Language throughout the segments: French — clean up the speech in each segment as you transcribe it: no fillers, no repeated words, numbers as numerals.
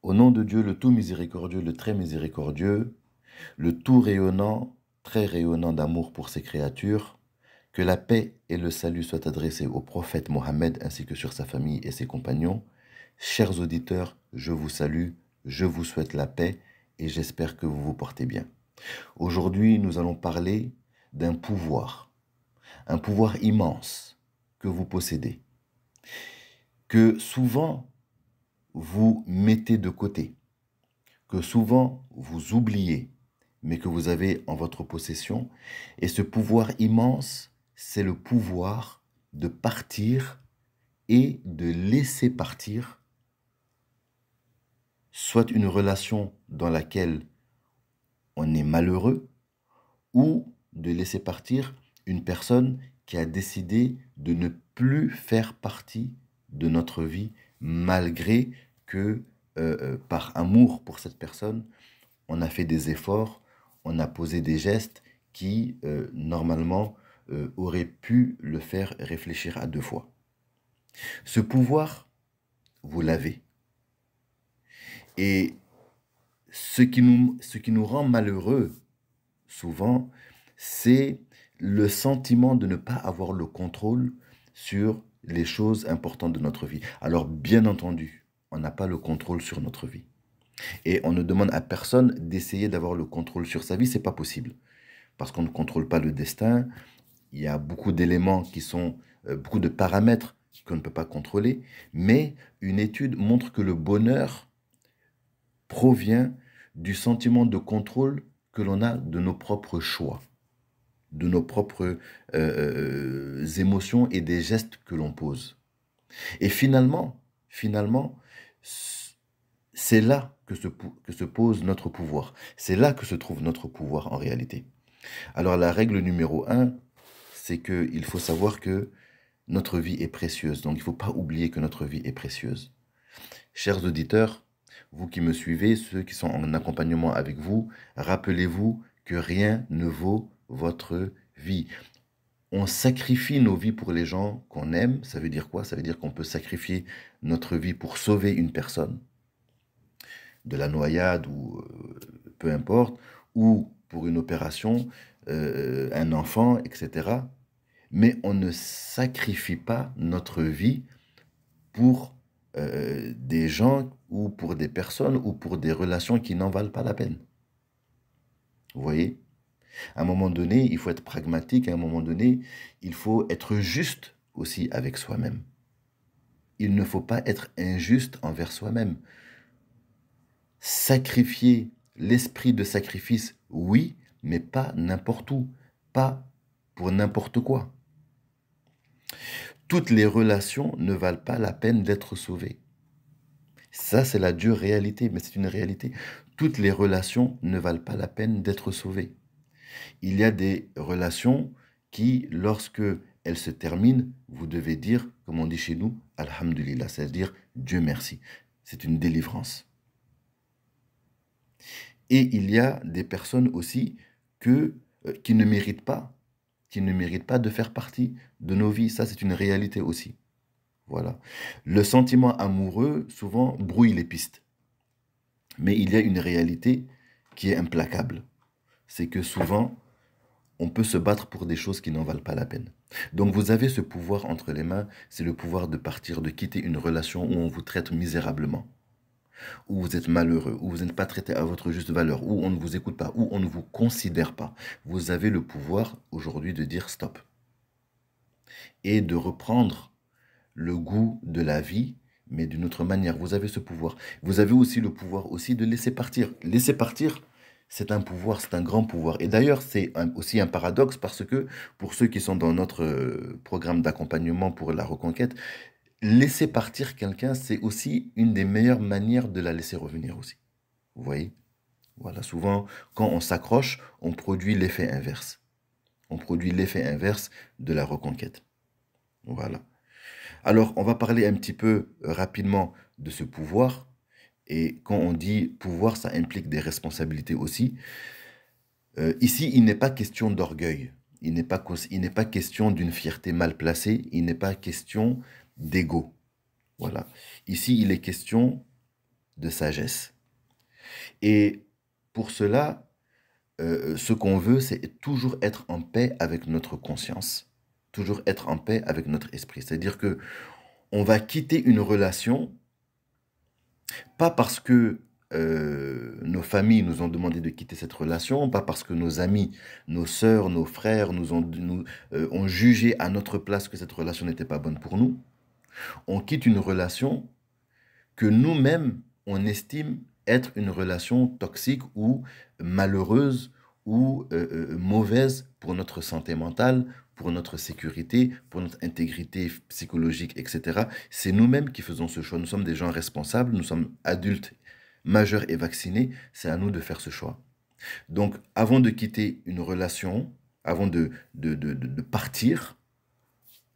Au nom de Dieu, le tout miséricordieux, le très miséricordieux, le tout rayonnant, très rayonnant d'amour pour ses créatures, que la paix et le salut soient adressés au prophète Mohammed ainsi que sur sa famille et ses compagnons. Chers auditeurs, je vous salue, je vous souhaite la paix et j'espère que vous vous portez bien. Aujourd'hui, nous allons parler d'un un pouvoir immense que vous possédez, que souvent vous mettez de côté, que souvent vous oubliez, mais que vous avez en votre possession. Et ce pouvoir immense, c'est le pouvoir de partir et de laisser partir, soit une relation dans laquelle on est malheureux, ou de laisser partir une personne qui a décidé de ne plus faire partie de notre vie, malgré que, par amour pour cette personne, on a fait des efforts, on a posé des gestes qui, normalement, auraient pu le faire réfléchir à deux fois. Ce pouvoir, vous l'avez. Et ce qui nous rend malheureux, souvent, c'est le sentiment de ne pas avoir le contrôle sur les choses importantes de notre vie. Alors, bien entendu, on n'a pas le contrôle sur notre vie. Et on ne demande à personne d'essayer d'avoir le contrôle sur sa vie, c'est pas possible. Parce qu'on ne contrôle pas le destin, il y a beaucoup d'éléments qui sont, beaucoup de paramètres qu'on ne peut pas contrôler, mais une étude montre que le bonheur provient du sentiment de contrôle que l'on a de nos propres choix, de nos propres émotions et des gestes que l'on pose. Et finalement, c'est là que se pose notre pouvoir. C'est là que se trouve notre pouvoir en réalité. Alors la règle numéro un, c'est qu'il faut savoir que notre vie est précieuse. Donc il ne faut pas oublier que notre vie est précieuse. Chers auditeurs, vous qui me suivez, ceux qui sont en accompagnement avec vous, rappelez-vous que rien ne vaut votre vie. On sacrifie nos vies pour les gens qu'on aime. Ça veut dire quoi? Ça veut dire qu'on peut sacrifier notre vie pour sauver une personne de la noyade ou peu importe, ou pour une opération, un enfant, etc. Mais on ne sacrifie pas notre vie pour des gens ou pour des personnes ou pour des relations qui n'en valent pas la peine. Vous voyez? À un moment donné, il faut être pragmatique, à un moment donné, il faut être juste aussi avec soi-même. Il ne faut pas être injuste envers soi-même. Sacrifier l'esprit de sacrifice, oui, mais pas n'importe où, pas pour n'importe quoi. Toutes les relations ne valent pas la peine d'être sauvées. Ça, c'est la dure réalité, mais c'est une réalité. Toutes les relations ne valent pas la peine d'être sauvées. Il y a des relations qui, lorsque elles se terminent, vous devez dire, comme on dit chez nous, Alhamdulillah, c'est-à-dire Dieu merci. C'est une délivrance. Et il y a des personnes aussi qui ne méritent pas, de faire partie de nos vies. Ça, c'est une réalité aussi. Voilà. Le sentiment amoureux, souvent, brouille les pistes. Mais il y a une réalité qui est implacable. C'est que souvent, on peut se battre pour des choses qui n'en valent pas la peine. Donc vous avez ce pouvoir entre les mains, c'est le pouvoir de partir, de quitter une relation où on vous traite misérablement, où vous êtes malheureux, où vous n'êtes pas traité à votre juste valeur, où on ne vous écoute pas, où on ne vous considère pas. Vous avez le pouvoir aujourd'hui de dire stop et de reprendre le goût de la vie, mais d'une autre manière. Vous avez ce pouvoir. Vous avez aussi le pouvoir aussi de laisser partir. Laisser partir, c'est un pouvoir, c'est un grand pouvoir. Et d'ailleurs, c'est aussi un paradoxe parce que pour ceux qui sont dans notre programme d'accompagnement pour la reconquête, laisser partir quelqu'un, c'est aussi une des meilleures manières de la laisser revenir aussi. Vous voyez? Voilà, souvent, quand on s'accroche, on produit l'effet inverse. On produit l'effet inverse de la reconquête. Voilà. Alors, on va parler un petit peu rapidement de ce pouvoir. Et quand on dit pouvoir, ça implique des responsabilités aussi. Ici, il n'est pas question d'orgueil. Il n'est pas question d'une fierté mal placée. Il n'est pas question d'ego. Voilà. Ici, il est question de sagesse. Et pour cela, ce qu'on veut, c'est toujours être en paix avec notre conscience, toujours être en paix avec notre esprit. C'est-à-dire que on va quitter une relation, pas parce que nos familles nous ont demandé de quitter cette relation, pas parce que nos amis, nos sœurs, nos frères ont jugé à notre place que cette relation n'était pas bonne pour nous. On quitte une relation que nous-mêmes, on estime être une relation toxique ou malheureuse ou mauvaise pour notre santé mentale, pour notre sécurité, pour notre intégrité psychologique, etc. C'est nous-mêmes qui faisons ce choix. Nous sommes des gens responsables, nous sommes adultes, majeurs et vaccinés. C'est à nous de faire ce choix. Donc, avant de quitter une relation, avant de partir,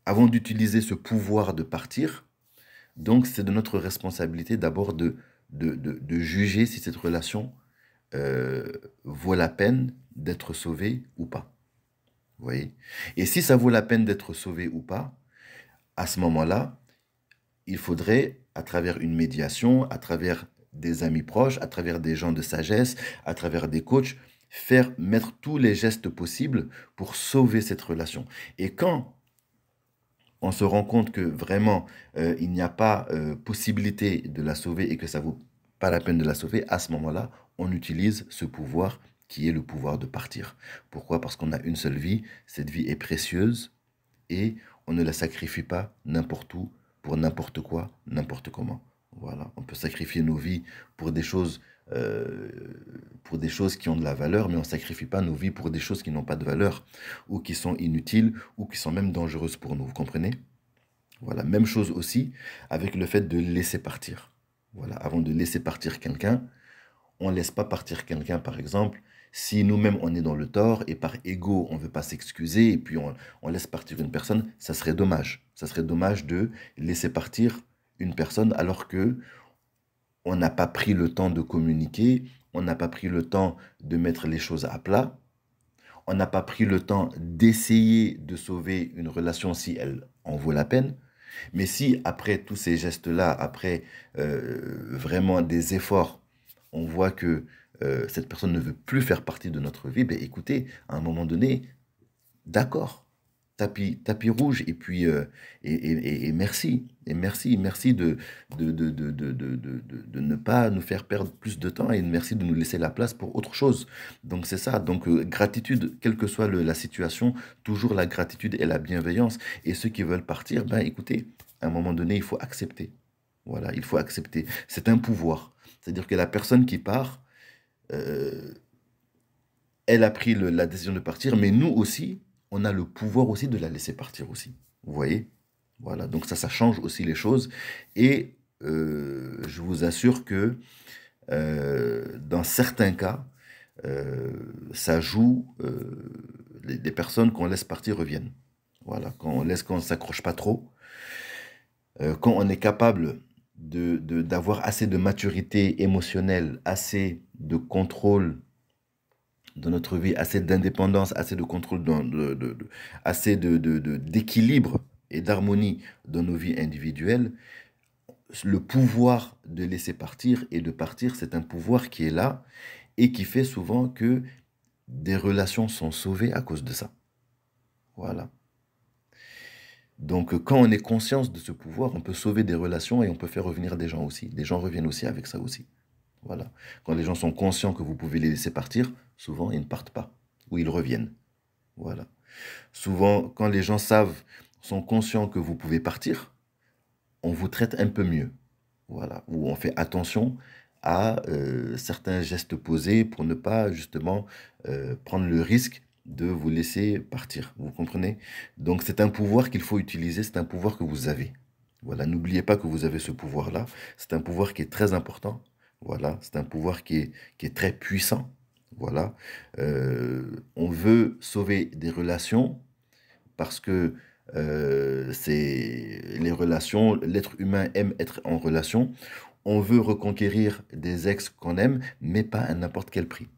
avant d'utiliser ce pouvoir de partir, donc, c'est de notre responsabilité d'abord de juger si cette relation vaut la peine d'être sauvée ou pas. Vous voyez? Et si ça vaut la peine d'être sauvé ou pas, à ce moment-là, il faudrait, à travers une médiation, à travers des amis proches, à travers des gens de sagesse, à travers des coachs, mettre tous les gestes possibles pour sauver cette relation. Et quand on se rend compte que vraiment, il n'y a pas possibilité de la sauver et que ça vaut pas la peine de la sauver, à ce moment-là, on utilise ce pouvoir qui est le pouvoir de partir. Pourquoi? Parce qu'on a une seule vie, cette vie est précieuse et on ne la sacrifie pas n'importe où, pour n'importe quoi, n'importe comment. Voilà, on peut sacrifier nos vies pour euh, pour des choses qui ont de la valeur, mais on ne sacrifie pas nos vies pour des choses qui n'ont pas de valeur, ou qui sont inutiles, ou qui sont même dangereuses pour nous. Vous comprenez? Voilà, même chose aussi avec le fait de laisser partir. Voilà, avant de laisser partir quelqu'un, on ne laisse pas partir quelqu'un, par exemple, si nous-mêmes on est dans le tort et par ego on ne veut pas s'excuser et puis on laisse partir une personne, ça serait dommage. Ça serait dommage de laisser partir une personne alors que on n'a pas pris le temps de communiquer, on n'a pas pris le temps de mettre les choses à plat, on n'a pas pris le temps d'essayer de sauver une relation si elle en vaut la peine. Mais si après tous ces gestes-là, après vraiment des efforts, on voit que cette personne ne veut plus faire partie de notre vie, ben écoutez, à un moment donné, d'accord, tapis rouge, et puis et merci, merci de ne pas nous faire perdre plus de temps et merci de nous laisser la place pour autre chose. Donc c'est ça, donc gratitude, quelle que soit la situation, toujours la gratitude et la bienveillance. Et ceux qui veulent partir, ben écoutez, à un moment donné, il faut accepter. Voilà, il faut accepter. C'est un pouvoir. C'est-à-dire que la personne qui part, euh, elle a pris la décision de partir, mais nous aussi, on a le pouvoir aussi de la laisser partir aussi. Vous voyez? Voilà, donc ça change aussi les choses. Et je vous assure que dans certains cas, ça joue, les personnes qu'on laisse partir reviennent. Voilà, quand on ne s'accroche pas trop, quand on est capable d'avoir assez de maturité émotionnelle, assez de contrôle dans notre vie, assez d'indépendance, assez de contrôle, assez d'équilibre et d'harmonie dans nos vies individuelles, le pouvoir de laisser partir et de partir, c'est un pouvoir qui est là et qui fait souvent que des relations sont sauvées à cause de ça. Voilà. Donc, quand on est conscient de ce pouvoir, on peut sauver des relations et on peut faire revenir des gens aussi. Des gens reviennent aussi avec ça aussi. Voilà. Quand les gens sont conscients que vous pouvez les laisser partir, souvent ils ne partent pas ou ils reviennent. Voilà. Souvent, quand les gens sont conscients que vous pouvez partir, on vous traite un peu mieux. Voilà. Ou on fait attention à certains gestes posés pour ne pas justement prendre le risque de vous laisser partir. Vous comprenez? Donc c'est un pouvoir qu'il faut utiliser, c'est un pouvoir que vous avez. Voilà, n'oubliez pas que vous avez ce pouvoir-là. C'est un pouvoir qui est très important. Voilà, c'est un pouvoir qui est très puissant. Voilà. On veut sauver des relations parce que c'est les relations, l'être humain aime être en relation. On veut reconquérir des ex qu'on aime, mais pas à n'importe quel prix.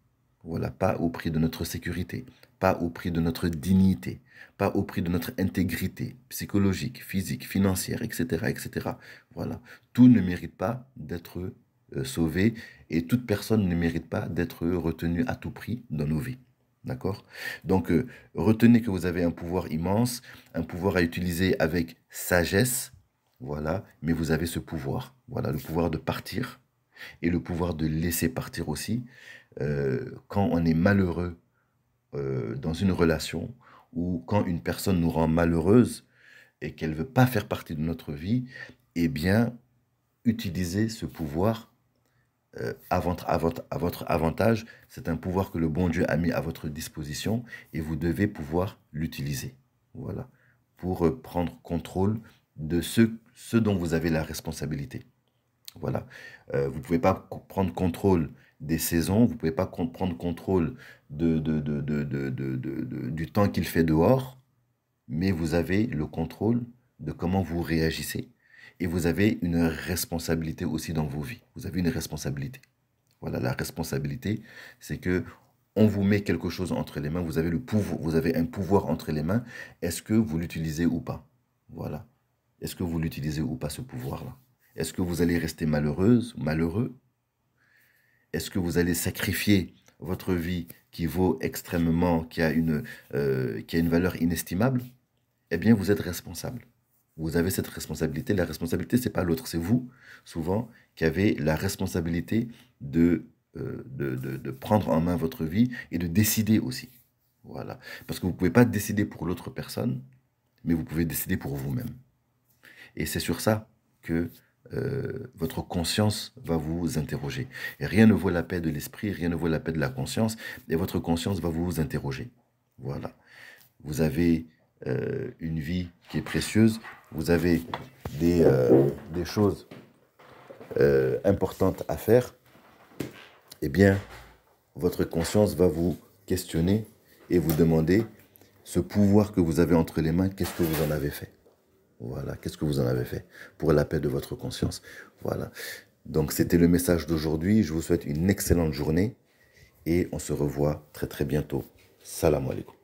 Voilà, pas au prix de notre sécurité, pas au prix de notre dignité, pas au prix de notre intégrité psychologique, physique, financière, etc., etc. Voilà, tout ne mérite pas d'être sauver et toute personne ne mérite pas d'être retenue à tout prix dans nos vies. D'accord? Donc, retenez que vous avez un pouvoir immense, un pouvoir à utiliser avec sagesse, voilà, mais vous avez ce pouvoir, voilà, le pouvoir de partir et le pouvoir de laisser partir aussi. Quand on est malheureux dans une relation ou quand une personne nous rend malheureuse et qu'elle ne veut pas faire partie de notre vie, eh bien, utilisez ce pouvoir à votre avantage. C'est un pouvoir que le bon Dieu a mis à votre disposition et vous devez pouvoir l'utiliser. Voilà. Pour prendre contrôle de ce dont vous avez la responsabilité. Voilà. Vous ne pouvez pas prendre contrôle des saisons, vous ne pouvez pas prendre contrôle du temps qu'il fait dehors, mais vous avez le contrôle de comment vous réagissez. Et vous avez une responsabilité aussi dans vos vies. Vous avez une responsabilité. Voilà, la responsabilité, c'est que on vous met quelque chose entre les mains, vous avez le pouvoir, vous avez un pouvoir entre les mains. Est-ce que vous l'utilisez ou pas? Voilà. Est-ce que vous l'utilisez ou pas, ce pouvoir-là? Est-ce que vous allez rester malheureuse, malheureux? Est-ce que vous allez sacrifier votre vie qui vaut extrêmement, qui a une valeur inestimable? Eh bien, vous êtes responsable. Vous avez cette responsabilité. La responsabilité, ce n'est pas l'autre, c'est vous, souvent, qui avez la responsabilité de prendre en main votre vie et de décider aussi. Voilà. Parce que vous ne pouvez pas décider pour l'autre personne, mais vous pouvez décider pour vous-même. Et c'est sur ça que votre conscience va vous interroger. Et rien ne vaut la paix de l'esprit, rien ne vaut la paix de la conscience, et votre conscience va vous interroger. Voilà. Vous avez une vie qui est précieuse, vous avez des choses importantes à faire, eh bien, votre conscience va vous questionner et vous demander ce pouvoir que vous avez entre les mains, qu'est-ce que vous en avez fait? Voilà, qu'est-ce que vous en avez fait pour la paix de votre conscience? Voilà. Donc, c'était le message d'aujourd'hui. Je vous souhaite une excellente journée et on se revoit très très bientôt. Salam alaikum.